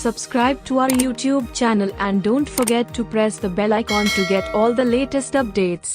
subscribe to our YouTube channel and don't forget to press the bell icon to get all the latest updates.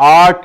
8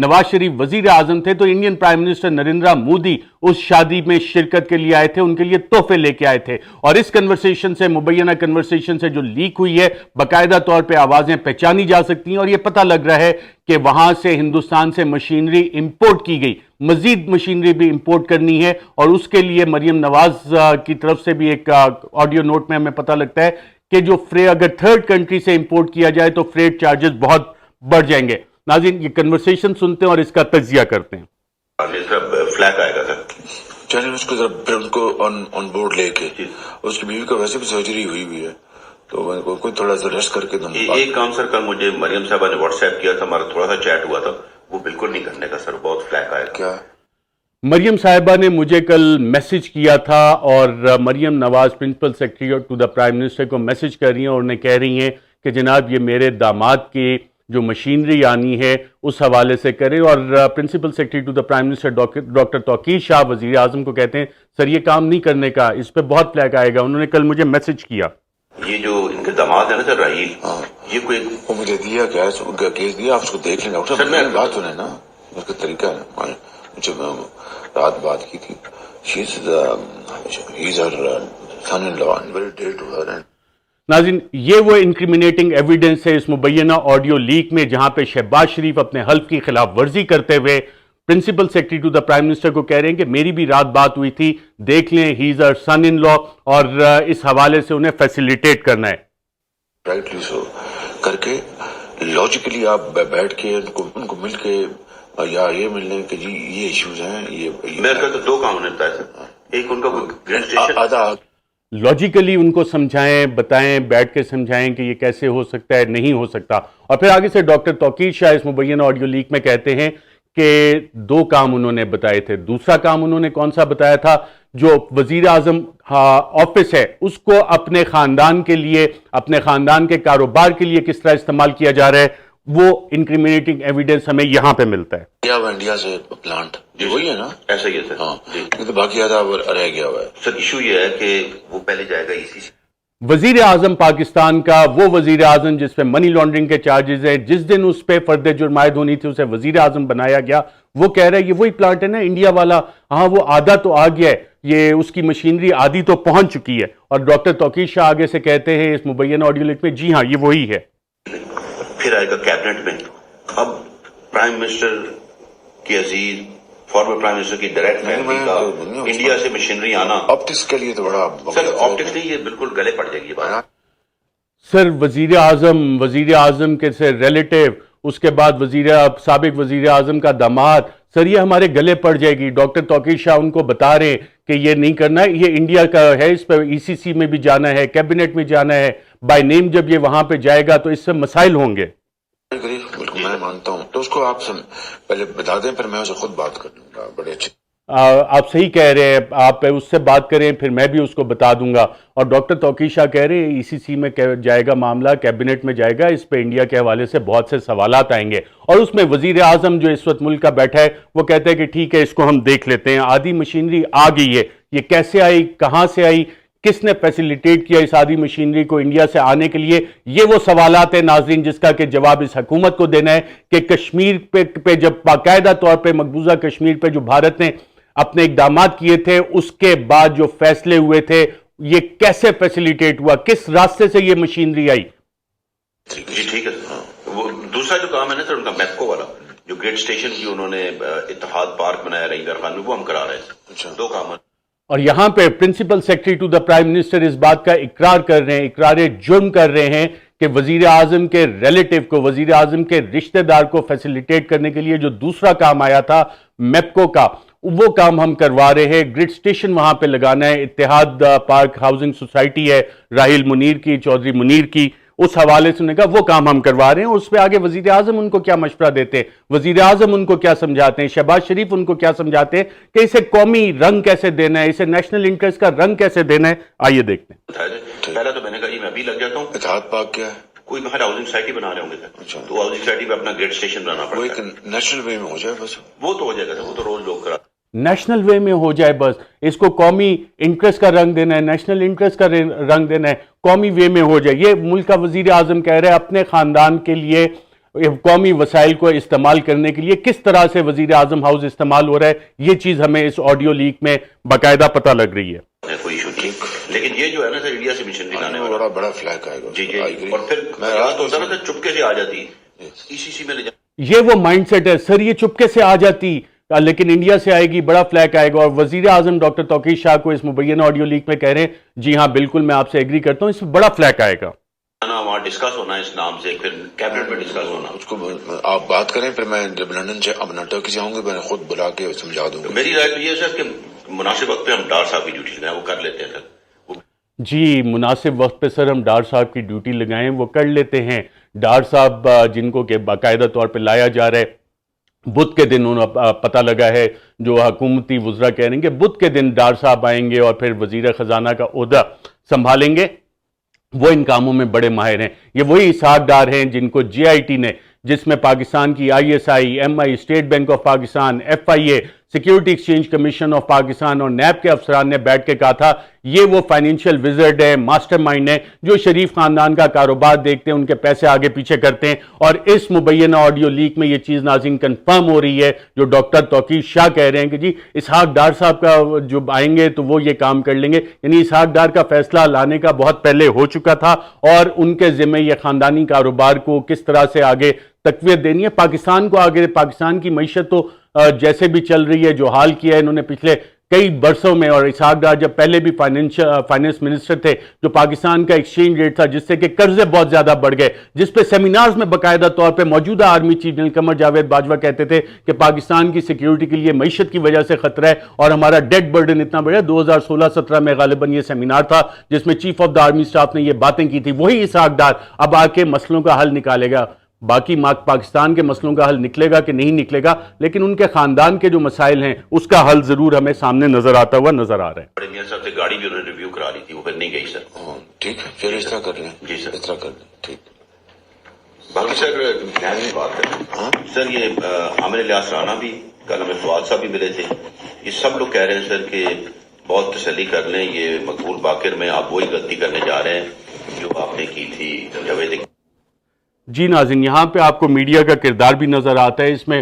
Nawaz Sharif وزیر اعظم تھے تو Indian prime minister Narendra Modi اس شادی میں شرکت کے لیے آئے تھے, ان کے لیے تحفے لے کے آئے تھے. اور اس کنورسیشن سے, مبینہ کنورسیشن سے جو لیک ہوئی ہے, باقاعدہ طور پہ آوازیں پہچانی جا سکتی ہیں اور یہ پتہ لگ رہا ہے کہ وہاں سے ہندوستان سے مشینری امپورٹ کی گئی, مزید مشینری بھی امپورٹ کرنی ہے. اور اس کے لیے مریم نواز کی طرف سے بھی ایک آڈیو نوٹ میں ہمیں پتہ لگتا ہے کہ جو اگر تھرڈ کنٹری سے امپورٹ کیا جائے تو فریٹ چارجز بہت بڑھ جائیں گے. ناظرین, یہ کنورسیشن سنتے ہیں اور اس کا تجزیہ کرتے ہیں. فلیک آئے گا سر, چلیے اس کو ذرا پھر ان کو آن بورڈ لے کے, اس کی بیوی کا ویسے بھی سرجری ہوئی ہے تو کوئی تھوڑا سا ریسٹ کر کے. ایک کام سر, کل مجھے مریم صاحبہ نے واٹس ایپ کیا تھا, ہمارا تھوڑا سا چیٹ ہوا تھا, وہ بالکل نہیں کرنے کا سر, بہت فلیک آیا. کیا مریم صاحبہ نے مجھے کل میسج کیا تھا اور Maryam Nawaz principal secretary to the prime minister کو میسج کر رہی ہیں اور انہیں کہہ رہی ہیں کہ جناب یہ میرے داماد کی جو مشینری آنی ہے اس حوالے سے کریں. اور principal secretary to the prime minister doctor Tauqir Shah وزیر اعظم کو کہتے ہیں سر یہ کام نہیں کرنے کا, اس پہ بہت فلیک آئے گا. انہوں نے کل مجھے میسج کیا. یہ جو ان کے داماد ہے نا سر راہیل, یہ کوئی وہ مجھے دیا کیا کیس دیا, آپ اس کو دیکھ لیں ڈاکٹر صاحب. میں بات سنیں نا, اس کا طریقہ ہے, مجھے رات بات کی تھی. ناظرین, یہ وہ انکریمنیٹنگ ایویڈنس ہے اس مبینہ آڈیو لیک میں جہاں پہ شہباز شریف اپنے حلف کی خلاف ورزی کرتے ہوئے principal secretary to the prime minister کو کہہ رہے ہیں کہ میری بھی رات بات ہوئی تھی, دیکھ لیں, ہی از ار سن ان لا, اور اس حوالے سے انہیں فیسیلیٹیٹ کرنا ہے. رائٹلی سو کر کے لاجیکلی آپ بیٹھ کے ان کو مل کے یا یہ مل لیں کہ جی یہ ایشوز ہیں. یہ میرے تو دو کام ہونے بتایا سر, ایک ان کا گرین اسٹیشن لاجیکلی ان کو سمجھائیں, بتائیں, بیٹھ کے سمجھائیں کہ یہ کیسے ہو سکتا ہے, نہیں ہو سکتا. اور پھر آگے سے ڈاکٹر توقیر شاہ اس مبینہ آڈیو لیک میں کہتے ہیں کہ دو کام انہوں نے بتائے تھے. دوسرا کام انہوں نے کون سا بتایا تھا, جو وزیر اعظم آفس ہے اس کو اپنے خاندان کے لیے, اپنے خاندان کے کاروبار کے لیے کس طرح استعمال کیا جا رہا ہے, وہ انکریمنیٹنگ ایویڈنس ہمیں یہاں پہ ملتا ہے. انڈیا سے پلانٹ وہی ہے نا, ایسا ہی ہے سر. ہاں, تو باقی آدھا رہ گیا ہوا ہے. سر ایشو یہ ہے کہ وہ پہلے جائے گا اسی سے. وزیر اعظم پاکستان کا وہ وزیر اعظم جس پہ منی لانڈرنگ کے چارجز ہیں, جس دن اس پہ فرد جرم عائد ہونی تھی اسے وزیر اعظم بنایا گیا, وہ کہہ رہے ہیں یہ وہی پلانٹ ہے نا انڈیا والا. ہاں وہ آدھا تو آ گیا ہے, یہ اس کی مشینری آدھی تو پہنچ چکی ہے. اور ڈاکٹر توقیر شاہ آگے سے کہتے ہیں اس مبینہ آڈیو لیک میں, جی ہاں یہ وہی ہے. پھر آئے گا کیبنٹ میں. اب پرائم منسٹر کی عزیز فارمر پرائم منسٹر کی ڈائریکٹ فیملی کا انڈیا سے مشینری آنا, آپٹکس کے لیے تو بڑا سر آپٹکس نہیں, یہ بالکل گلے پڑ جائے گی بات. سر وزیر اعظم کے سے ریلیٹو, اس کے بعد سابق وزیر اعظم کا داماد, سر یہ ہمارے گلے پڑ جائے گی. ڈاکٹر توقیر شاہ ان کو بتا رہے ہیں کہ یہ نہیں کرنا ہے, یہ انڈیا کا ہے, اس پہ ای سی سی میں بھی جانا ہے, کیبنٹ میں جانا ہے, بائی نیم جب یہ وہاں پہ جائے گا تو اس سے مسائل ہوں گے. بالکل میں مانتا ہوں, تو اس کو آپ پہلے بتا دیں, پھر میں اسے خود بات کر لوں گا. بڑے اچھے, آپ صحیح کہہ رہے ہیں, آپ اس سے بات کریں پھر میں بھی اس کو بتا دوں گا. اور ڈاکٹر توقیر شاہ کہہ رہے ہیں ای سی سی میں جائے گا معاملہ, کیبنٹ میں جائے گا, اس پہ انڈیا کے حوالے سے بہت سے سوالات آئیں گے. اور اس میں وزیر اعظم جو اس وقت ملک کا بیٹھا ہے وہ کہتے ہیں کہ ٹھیک ہے اس کو ہم دیکھ لیتے ہیں. آدھی مشینری آ گئی ہے, یہ کیسے آئی, کہاں سے آئی, کس نے فیسیلیٹیٹ کیا اس آدھی مشینری کو انڈیا سے آنے کے لیے, یہ وہ سوالات ہیں ناظرین جس کا کہ جواب اس حکومت کو دینا ہے. کہ کشمیر پہ جب باقاعدہ طور پہ مقبوضہ کشمیر پہ جو بھارت نے اپنے اقدامات کیے تھے, اس کے بعد جو فیصلے ہوئے تھے, یہ کیسے فیسیلیٹیٹ ہوا, کس راستے سے یہ مشینری آئی. جی ٹھیک ہے. وہ دوسرا جو کام ہے نا سر ان کا میپکو والا, جو گریٹ اسٹیشن کی انہوں نے اتحاد پارک بنایا رہی خان میں, وہ ہم کرا رہے ہیں. دو کام. اور یہاں پہ principal secretary to the prime minister اس بات کا اقرار کر رہے ہیں, اقرار جرم کر رہے ہیں کہ وزیر اعظم کے ریلیٹو کو, وزیر اعظم کے رشتہ دار کو فیسیلیٹیٹ کرنے کے لیے جو دوسرا کام آیا تھا میپکو کا, وہ کام ہم کروا رہے ہیں. گریڈ سٹیشن وہاں پہ لگانا ہے, اتحاد پارک ہاؤسنگ سوسائٹی ہے راہیل منیر کی, چودھری منیر کی, اس حوالے سے انہوں نے کہا وہ کام ہم کروا رہے ہیں. اس پہ آگے وزیر اعظم ان کو کیا مشورہ دیتے ہیں, وزیر اعظم ان کو کیا سمجھاتے ہیں, شہباز شریف ان کو کیا سمجھاتے ہیں کہ اسے قومی رنگ کیسے دینا ہے, اسے نیشنل انٹرسٹ کا رنگ کیسے دینا ہے. آئیے دیکھتے ہیں. پہلا تو میں نے کہا میں بھی لگ جاتا ہوں. اتحاد پارک کیا ہے, کوئی باہر ہاؤسنگ سوسائٹی بنا رہے ہوں گے, تو ہاؤسنگ سوسائٹی پہ اپنا گریڈ اسٹیشن بنانا پڑتا ہے. وہ ایک نیشنل وے میں ہو جائے بس, وہ تو ہو جائے گا, وہ تو روز لوگ کرا. نیشنل وے میں ہو جائے بس, اس کو قومی انٹرسٹ کا رنگ دینا ہے, نیشنل انٹرسٹ کا رنگ دینا ہے, قومی وے میں ہو جائے. یہ ملک کا وزیر اعظم کہہ رہے ہیں اپنے خاندان کے لیے قومی وسائل کو استعمال کرنے کے لیے کس طرح سے وزیر اعظم ہاؤس استعمال ہو رہا ہے، یہ چیز ہمیں اس آڈیو لیک میں باقاعدہ پتہ لگ رہی ہے۔ کوئی ایشو نہیں، لیکن یہ جو ہے نا سر انڈیا سے مشنری لانے والا بڑا فلیک آئے گا جی جی، اور پھر تو ہوتا نا سر چپکے سے آ جاتی ECC میں لے جاتی۔ یہ وہ مائنڈ سیٹ ہے سر، یہ چپکے سے آ جاتی لیکن انڈیا سے آئے گی، بڑا فلیک آئے گا۔ اور وزیر اعظم ڈاکٹر توقیر شاہ کو اس مبینہ آڈیو لیک میں کہہ رہے ہیں جی ہاں بالکل میں آپ سے ایگری کرتا ہوں، اس میں بڑا فلیک آئے گا، وہاں ڈسکس ہونا ہے اس نام سے، پھر کیبنٹ میں ڈسکس ہونا۔ اس کو آپ بات کریں، پھر میں جب لندن سے اب ٹرکی سے آؤں گا میں خود بلا کے سمجھا دوں گا۔ میری رائے تو یہ ہے سر کہ مناسب وقت پہ ہم ڈار صاحب کی ڈیوٹی لگائیں، وہ کر لیتے ہیں سر۔ جی مناسب وقت پہ سر ہم ڈار صاحب کی ڈیوٹی لگائیں، وہ کر لیتے ہیں۔ ڈار صاحب جن کو کہ باقاعدہ طور پہ لایا جا رہا ہے، بدھ کے دن انہوں پتہ لگا ہے، جو حکومتی وزراء کہہ رہے ہیں کہ بدھ کے دن ڈار صاحب آئیں گے اور پھر وزیر خزانہ کا عہدہ سنبھالیں گے، وہ ان کاموں میں بڑے ماہر ہیں۔ یہ وہی اسحاق ڈار ہیں جن کو JIT نے، جس میں پاکستان کی ISI، MI، state bank of Pakistan, FIA، security exchange commission of Pakistan اور نیب کے افسران نے بیٹھ کے کہا تھا یہ وہ فائنینشیل وزرڈ ہے، ماسٹر مائنڈ ہے جو شریف خاندان کا کاروبار دیکھتے ہیں، ان کے پیسے آگے پیچھے کرتے ہیں۔ اور اس مبینہ آڈیو لیک میں یہ چیز ناظرین کنفرم ہو رہی ہے، جو ڈاکٹر توقیر شاہ کہہ رہے ہیں کہ جی اسحاق ڈار صاحب کا جو آئیں گے تو وہ یہ کام کر لیں گے، یعنی اسحاق ڈار کا فیصلہ لانے کا بہت پہلے ہو چکا تھا اور ان کے ذمہ یہ خاندانی کاروبار کو کس طرح سے آگے تقویت دینی ہے، پاکستان کو آگے، پاکستان کی معیشت تو جیسے بھی چل رہی ہے، جو حال کیا ہے انہوں نے پچھلے کئی برسوں میں، اور اسحاق ڈار جب پہلے بھی فائنانس منسٹر تھے، جو پاکستان کا ایکسچینج ریٹ تھا جس سے کہ قرضے بہت زیادہ بڑھ گئے، جس پہ سیمینارز میں باقاعدہ طور پہ موجودہ army chief general Qamar Javed Bajwa کہتے تھے کہ پاکستان کی سیکیورٹی کے لیے معیشت کی وجہ سے خطرہ ہے اور ہمارا ڈیٹ برڈن اتنا بڑھ ہے۔ 2016-17 میں غالباً یہ سیمینار تھا جس میں chief of the army staff نے یہ باتیں کی تھی۔ وہی اسحاق ڈار اب آ کے مسئلوں کا حل نکالے گا۔ باقی پاکستان کے مسئلوں کا حل نکلے گا کہ نہیں نکلے گا، لیکن ان کے خاندان کے جو مسائل ہیں اس کا حل ضرور ہمیں سامنے نظر آتا ہوا نظر آ رہا ہے۔ بڑے میاں صاحب سے گاڑی بھی انہوں نے ریویو کرا لی تھی، وہ پھر نہیں گئی سر۔ ٹھیک ہے، پھر اس طرح کر لیں۔ جی سر، اس طرح کر لیں، ٹھیک۔ باقی سر نیا بات ہے سر، یہ عامر الیاس رانا بھی کل ہمیں فواد صاحب بھی ملے تھے، یہ سب لوگ کہہ رہے ہیں سر کہ بہت تسلی کر لیں، یہ مقبول باقر میں آپ وہی غلطی کرنے جا رہے ہیں جو آپ نے کی تھی جاوید۔ جی ناظرین، یہاں پہ آپ کو میڈیا کا کردار بھی نظر آتا ہے۔ اس میں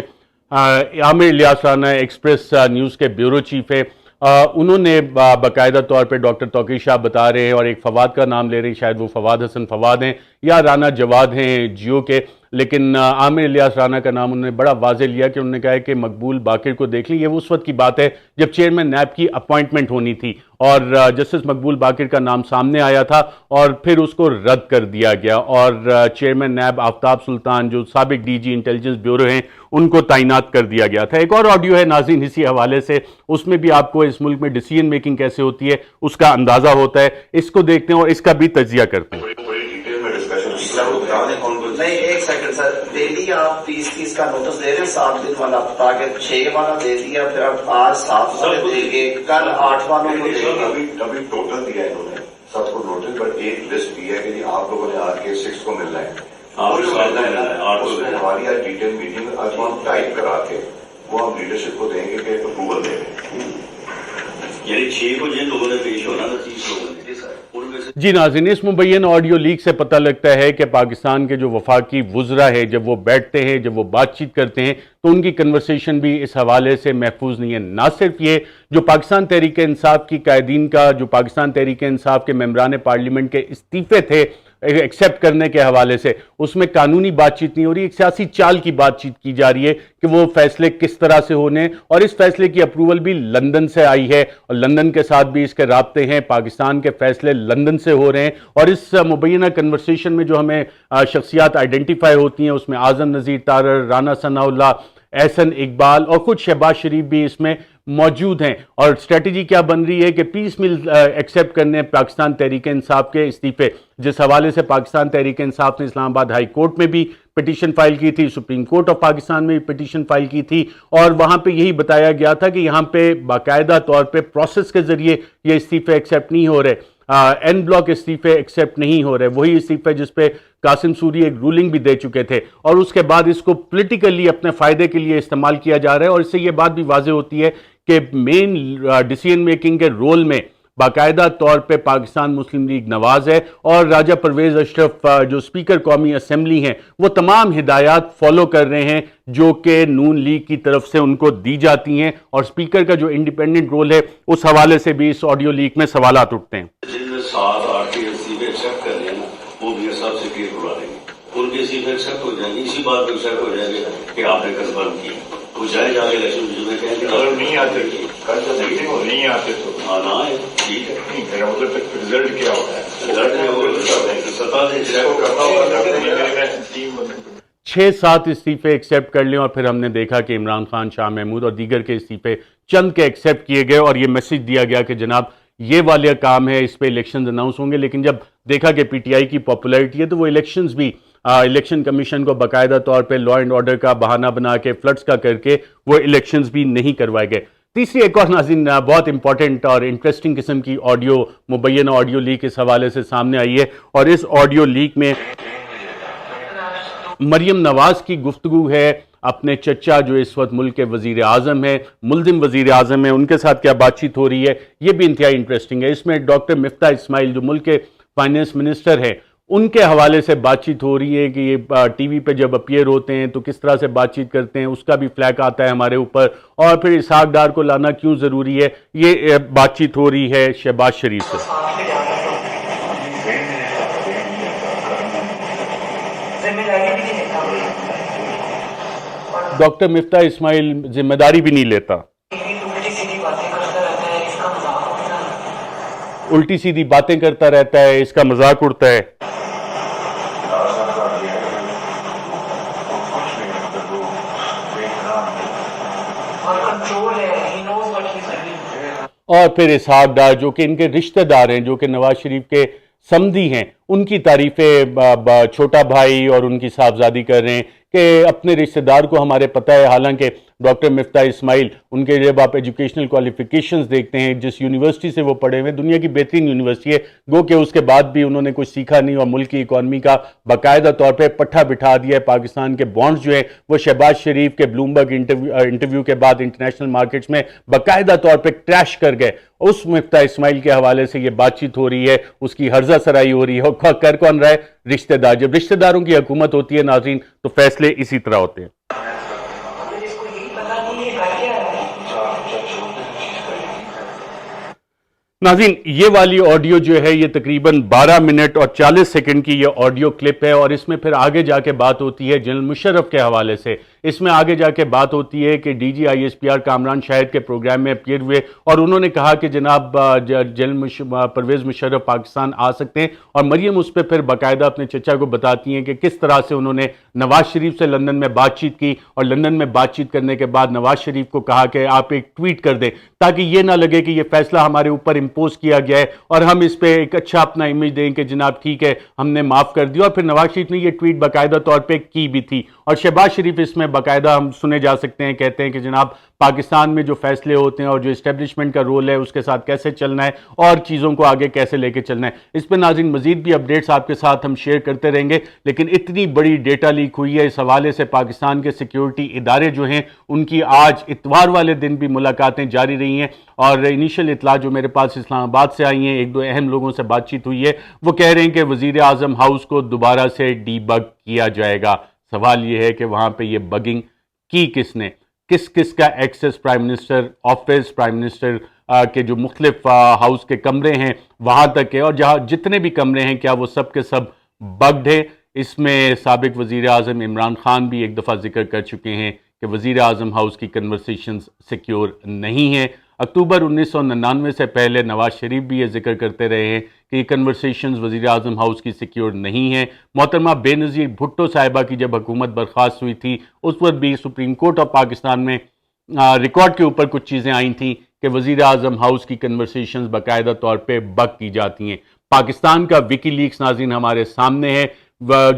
عامر الیاس رانا ایکسپریس نیوز کے بیورو چیف ہے، انہوں نے باقاعدہ طور پہ ڈاکٹر توقیر شاہ بتا رہے ہیں اور ایک فواد کا نام لے رہے ہیں، شاید وہ فواد حسن فواد ہیں یا رانا جواد ہیں جیو کے، لیکن عامر الیاس رانا کا نام انہوں نے بڑا واضح لیا کہ انہوں نے کہا ہے کہ مقبول باقر کو دیکھ لیں۔ یہ اس وقت کی بات ہے جب چیئرمین نیب کی اپوائنٹمنٹ ہونی تھی اور جسٹس مقبول باقر کا نام سامنے آیا تھا اور پھر اس کو رد کر دیا گیا اور چیئرمین نیب آفتاب سلطان جو سابق DG انٹیلیجنس بیورو ہیں ان کو تعینات کر دیا گیا تھا۔ ایک اور آڈیو ہے ناظرین اسی حوالے سے، اس میں بھی آپ کو اس ملک میں ڈیسیژن میکنگ کیسے ہوتی ہے اس کا اندازہ ہوتا ہے، اس کو دیکھتے ہیں اور اس کا بھی تجزیہ کرتے ہیں۔ نہیں ایک سیکنڈ سر، ڈیلی آپ 30 کا نوٹس دے رہے ہیں، 7 دن والا، تاکہ 6 والا دے دیا، پھر اب آج 7 والے دیں گے، کل 8 والوں کو دیں گے۔ ابھی ٹوٹل دیا ہے انہوں نے سب کو نوٹس، بٹ ایک لسٹ دی ہے کہ جی آپ لوگوں نے آ کے 6 کو ملنا ہے، اس میں ہماری آج ڈیٹیل میٹنگ آج وہ ہم ٹائپ کرا کے وہ ہم لیڈرشپ کو دیں گے کہ اپروول دیں گے، یعنی 6 کو جن لوگوں نے پیش ہونا تھا 30 لوگوں نے۔ جی ناظرین، اس مبین آڈیو لیک سے پتہ لگتا ہے کہ پاکستان کے جو وفاقی وزراء ہیں جب وہ بیٹھتے ہیں، جب وہ بات چیت کرتے ہیں تو ان کی کنورسیشن بھی اس حوالے سے محفوظ نہیں ہے۔ نہ صرف یہ جو پاکستان تحریک انصاف کی قائدین کا، جو پاکستان تحریک انصاف کے ممبران پارلیمنٹ کے استعفے تھے ایکسیپٹ کرنے کے حوالے سے، اس میں قانونی بات چیت نہیں ہو رہی، ایک سیاسی چال کی بات چیت کی جا رہی ہے کہ وہ فیصلے کس طرح سے ہونے، اور اس فیصلے کی اپروول بھی لندن سے آئی ہے اور لندن کے ساتھ بھی اس کے رابطے ہیں، پاکستان کے فیصلے لندن سے ہو رہے ہیں۔ اور اس مبینہ کنورسیشن میں جو ہمیں شخصیات آئیڈینٹیفائی ہوتی ہیں اس میں اعظم نذیر تارڑ، رانا ثناء اللہ، احسن اقبال اور خود شہباز شریف بھی اس میں موجود ہیں۔ اور اسٹریٹجی کیا بن رہی ہے کہ پیس مل ایکسیپٹ کرنے پاکستان تحریک انصاف کے استعفے، جس حوالے سے پاکستان تحریک انصاف نے اسلام آباد ہائی کورٹ میں بھی پٹیشن فائل کی تھی، سپریم کورٹ آف پاکستان میں بھی پٹیشن فائل کی تھی، اور وہاں پہ یہی بتایا گیا تھا کہ یہاں پہ باقاعدہ طور پہ پروسیس کے ذریعے یہ استعفے ایکسیپٹ نہیں ہو رہے، این بلاک استعفے ایکسیپٹ نہیں ہو رہے، وہی استعفے جس پہ قاسم سوری ایک رولنگ بھی دے چکے تھے، اور اس کے بعد اس کو پولیٹیکلی اپنے فائدے کے لیے استعمال کیا جا رہا ہے۔ اور اس سے یہ بات بھی واضح ہوتی ہے کہ مین ڈیسیژن میکنگ کے رول میں باقاعدہ طور پہ پاکستان مسلم لیگ نواز ہے اور راجہ پرویز اشرف جو اسپیکر قومی اسمبلی ہیں وہ تمام ہدایات فالو کر رہے ہیں جو کہ نون لیگ کی طرف سے ان کو دی جاتی ہیں، اور اسپیکر کا جو انڈیپینڈنٹ رول ہے اس حوالے سے بھی اس آڈیو لیک میں سوالات اٹھتے ہیں۔ جن میں 7-8 کے استعفے ایکسیپٹ کر رہے ہیں وہ بھی صاحب سے کلیئر کروا دیں گے، ان کے استعفے ایکسیپٹ ہو جائیں گے، اسی بات پہ ایکسیپٹ ہو جائیں گے کہ آپ نے کنفرم کیا، وہ جائے جا کے الیکشن میں کہیں گے اگر نہیں آتے کل جب میٹنگ ہو نہیں آتے تو ہاں نہ آئے، ٹھیک ہے، میرا مطلب رزلٹ کیا ہوتا ہے؟ رزلٹ میں وہ سطح سے کرنا ہوگا 6-7 استعفے ایکسیپٹ کر لیں، اور پھر ہم نے دیکھا کہ عمران خان، شاہ محمود اور دیگر کے استعفے چند کے ایکسیپٹ کیے گئے، اور یہ میسج دیا گیا کہ جناب یہ والا کام ہے، اس پہ الیکشنز اناؤنس ہوں گے۔ لیکن جب دیکھا کہ پی ٹی آئی کی پاپولیرٹی ہے تو وہ الیکشنز بھی الیکشن کمیشن کو باقاعدہ طور پہ لا اینڈ آرڈر کا بہانہ بنا کے فلڈز کا کر کے وہ الیکشنز بھی نہیں کروائے گئے۔ تیسری ایک اور ناظرین بہت امپورٹنٹ اور انٹرسٹنگ قسم کی آڈیو مبینہ آڈیو لیک اس حوالے سے سامنے آئی ہے، اور اس آڈیو لیک میں مریم نواز کی گفتگو ہے اپنے چچا جو اس وقت ملک کے وزیر اعظم ہے، ملزم وزیر اعظم ہے، ان کے ساتھ کیا بات چیت ہو رہی ہے، یہ بھی انتہائی انٹرسٹنگ ہے۔ اس میں ڈاکٹر مفتاح اسماعیل جو ملک کے فائنانس منسٹر ہیں ان کے حوالے سے بات چیت ہو رہی ہے کہ یہ ٹی وی پہ جب اپیئر ہوتے ہیں تو کس طرح سے بات چیت کرتے ہیں، اس کا بھی فلیک آتا ہے ہمارے اوپر، اور پھر اسحاق ڈار کو لانا کیوں ضروری ہے، یہ بات چیت ہو رہی ہے شہباز شریف سے۔ ڈاکٹر مفتاح اسماعیل ذمہ داری بھی نہیں لیتا، الٹی سیدھی باتیں کرتا رہتا ہے، اس کا مذاق اڑتا ہے۔ اور پھر اسحاق ڈار جو کہ ان کے رشتہ دار ہیں، جو کہ نواز شریف کے سمدھی ہیں، ان کی تعریفیں چھوٹا بھائی اور ان کی صاحبزادی کر رہے ہیں کہ اپنے رشتہ دار کو ہمارے پتہ ہے، حالانکہ ڈاکٹر مفتاح اسماعیل ان کے جب آپ ایجوکیشنل کوالیفیکیشنز دیکھتے ہیں، جس یونیورسٹی سے وہ پڑھے ہوئے، دنیا کی بہترین یونیورسٹی ہے، گو کہ اس کے بعد بھی انہوں نے کچھ سیکھا نہیں اور ملک کی اکانومی کا باقاعدہ طور پہ پٹھا بٹھا دیا ہے۔ پاکستان کے بانڈز جو ہیں وہ شہباز شریف کے بلومبرگ انٹرویو کے بعد انٹرنیشنل مارکیٹس میں باقاعدہ طور پہ کریش کر گئے۔ اس مفتاح اسماعیل کے حوالے سے یہ بات چیت ہو رہی ہے، اس کی ہرزہ سرائی ہو رہی ہے، اور کر کون رہا ہے؟ رشتہ دار۔ جب رشتہ داروں کی حکومت ہوتی ہے ناظرین تو فیصلے اسی طرح ہوتے ہیں۔ ناظرین یہ والی آڈیو جو ہے یہ تقریباً 12 منٹ اور 40 سیکنڈ کی یہ آڈیو کلپ ہے، اور اس میں پھر آگے جا کے بات ہوتی ہے جنرل مشرف کے حوالے سے۔ اس میں آگے جا کے بات ہوتی ہے کہ D G I S P R Kamran Shahid کے پروگرام میں اپیئر ہوئے، اور انہوں نے کہا کہ جناب جنرل پرویز مشرف پاکستان آ سکتے ہیں، اور مریم اس پہ پھر باقاعدہ اپنے چچا کو بتاتی ہیں کہ کس طرح سے انہوں نے نواز شریف سے لندن میں بات چیت کی، اور لندن میں بات چیت کرنے کے بعد نواز شریف کو کہا کہ آپ ایک ٹویٹ کر دیں تاکہ یہ نہ لگے کہ یہ فیصلہ ہمارے اوپر امپوز کیا گیا ہے، اور ہم اس پہ ایک اچھا اپنا امیج دیں کہ جناب ٹھیک ہے ہم نے معاف کر دیا۔ اور پھر نواز شریف نے یہ ٹویٹ باقاعدہ طور پہ کی بھی تھی، اور شہباز شریف اس میں باقاعدہ ہم سنے جا سکتے ہیں کہتے ہیں کہ جناب پاکستان میں جو فیصلے ہوتے ہیں اور جو اسٹیبلشمنٹ کا رول ہے اس کے ساتھ کیسے چلنا ہے اور چیزوں کو آگے کیسے لے کے چلنا ہے۔ اس پہ ناظرین مزید بھی اپڈیٹس آپ کے ساتھ ہم شیئر کرتے رہیں گے، لیکن اتنی بڑی ڈیٹا لیک ہوئی ہے اس حوالے سے پاکستان کے سیکیورٹی ادارے جو ہیں ان کی آج اتوار والے دن بھی ملاقاتیں جاری رہی ہیں، اور انیشل اطلاع جو میرے پاس اسلام آباد سے آئی ہیں، ایک دو اہم لوگوں سے بات چیت ہوئی ہے، وہ کہہ رہے ہیں کہ وزیر اعظم ہاؤس کو دوبارہ سے ڈی بگ کیا جائے گا۔ سوال یہ ہے کہ وہاں پہ یہ بگنگ کی کس نے، کس کس کا access prime minister office, prime minister کے جو مختلف ہاؤس کے کمرے ہیں وہاں تک ہے، اور جہاں جتنے بھی کمرے ہیں کیا وہ سب کے سب بگڈ ہے۔ اس میں سابق وزیر اعظم عمران خان بھی ایک دفعہ ذکر کر چکے ہیں کہ وزیر اعظم ہاؤس کی کنورسیشنز سیکیور نہیں ہیں۔ اکتوبر 1999 سے پہلے نواز شریف بھی یہ ذکر کرتے رہے ہیں کہ یہ کنورسیشنز وزیر اعظم ہاؤس کی سیکیور نہیں ہیں۔ محترمہ بے نظیر بھٹو صاحبہ کی جب حکومت برخاست ہوئی تھی اس وقت بھی سپریم کورٹ آف پاکستان میں ریکارڈ کے اوپر کچھ چیزیں آئی تھیں کہ وزیر اعظم ہاؤس کی کنورسیشنز باقاعدہ طور پہ بگ کی جاتی ہیں۔ پاکستان کا وکی لیکس ناظرین ہمارے سامنے ہے،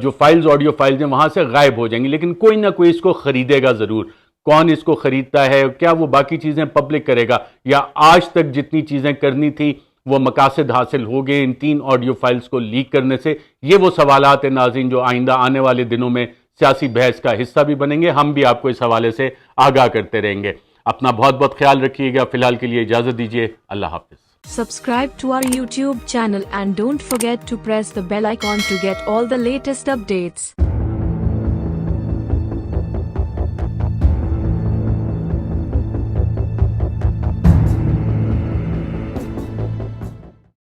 جو فائلز آڈیو فائلز ہیں وہاں سے غائب ہو جائیں گی، لیکن کوئی نہ کوئی اس کو خریدے گا ضرور۔ کون اس کو خریدتا ہے؟ کیا وہ باقی چیزیں پبلک کرے گا، یا آج تک جتنی چیزیں کرنی تھی وہ مقاصد حاصل ہو گئے ان 3 آڈیو فائلز کو لیک کرنے سے؟ یہ وہ سوالات ہیں ناظرین جو آئندہ آنے والے دنوں میں سیاسی بحث کا حصہ بھی بنیں گے۔ ہم بھی آپ کو اس حوالے سے آگاہ کرتے رہیں گے۔ اپنا بہت بہت خیال رکھیے گا۔ فی الحال کے لیے اجازت دیجیے، اللہ حافظ۔ Subscribe to our YouTube channel and don't forget to press the bell icon to get all the latest updates.